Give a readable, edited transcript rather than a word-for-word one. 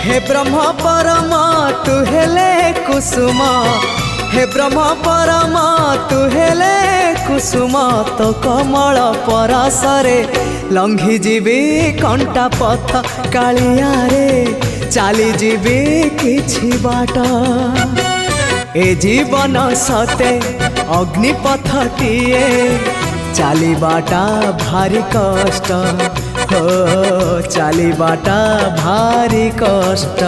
हे ब्रह्म परम तू हेले कुसुम, हे ब्रह्म परम तू हेले कुसुम, तो कमल परसरे लंघी जीवी कंटा पथ कालिया रे चली जीवी किछि बाट। ए जीवन सते अग्निपथटिए चलीबाटा भारी कष्ट, हो चलीबाटा भारी कष्ट।